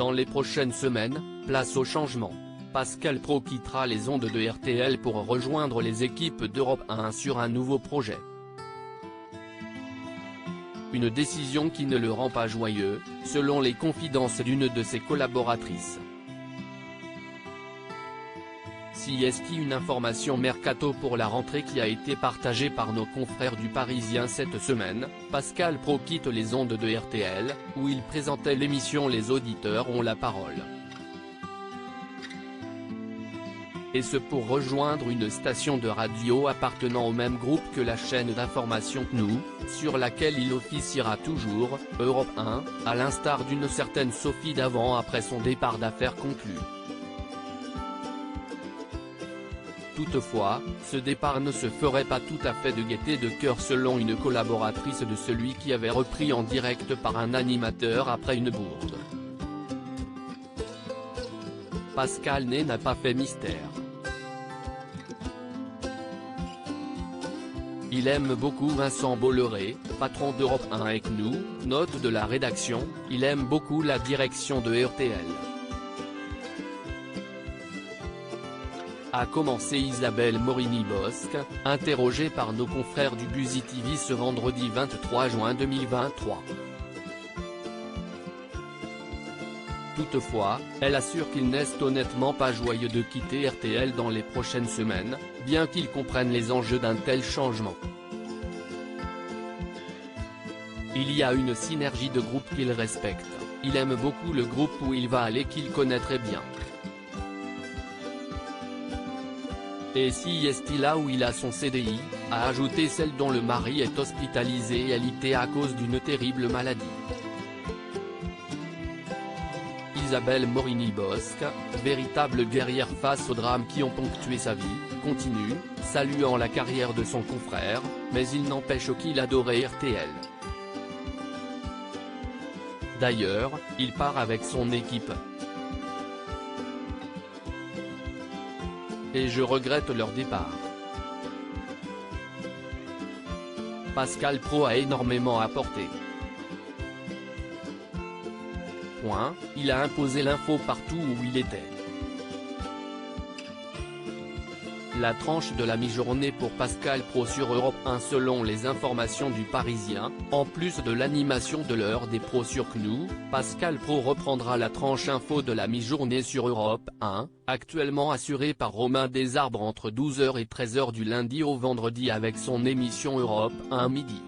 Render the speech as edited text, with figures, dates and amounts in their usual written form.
Dans les prochaines semaines, place au changement. Pascal Praud quittera les ondes de RTL pour rejoindre les équipes d'Europe 1 sur un nouveau projet. Une décision qui ne le rend pas joyeux, selon les confidences d'une de ses collaboratrices. Si est une information mercato pour la rentrée qui a été partagée par nos confrères du Parisien cette semaine. Pascal Praud quitte les ondes de RTL, où il présentait l'émission Les auditeurs ont la parole. Et ce pour rejoindre une station de radio appartenant au même groupe que la chaîne d'information CNOO, sur laquelle il officiera toujours, Europe 1, à l'instar d'une certaine Sophie Davant après son départ d'affaires conclu. Toutefois, ce départ ne se ferait pas tout à fait de gaieté de cœur selon une collaboratrice de celui qui avait repris en direct par un animateur après une bourde. Pascal n'a pas fait mystère. Il aime beaucoup Vincent Bolloré, patron d'Europe 1 avec nous, note de la rédaction, il aime beaucoup la direction de RTL. A commencé Isabelle Morini-Bosc, interrogée par nos confrères du Buzzy TV ce vendredi 23 juin 2023. Toutefois, elle assure qu'il n'est honnêtement pas joyeux de quitter RTL dans les prochaines semaines, bien qu'il comprenne les enjeux d'un tel changement. Il y a une synergie de groupe qu'il respecte, il aime beaucoup le groupe où il va aller qu'il connaît très bien. Et si est là où il a son CDI, a ajouté celle dont le mari est hospitalisé et alité à cause d'une terrible maladie. Isabelle Morini-Bosc, véritable guerrière face aux drames qui ont ponctué sa vie, continue, saluant la carrière de son confrère, mais il n'empêche qu'il adorait RTL. D'ailleurs, il part avec son équipe. Et je regrette leur départ. Pascal Praud a énormément apporté. Il a imposé l'info partout où il était. La tranche de la mi-journée pour Pascal Praud sur Europe 1 selon les informations du Parisien, en plus de l'animation de l'heure des pros sur CNOO, Pascal Praud reprendra la tranche info de la mi-journée sur Europe 1, actuellement assurée par Romain Desarbres entre 12h et 13h du lundi au vendredi avec son émission Europe 1 midi.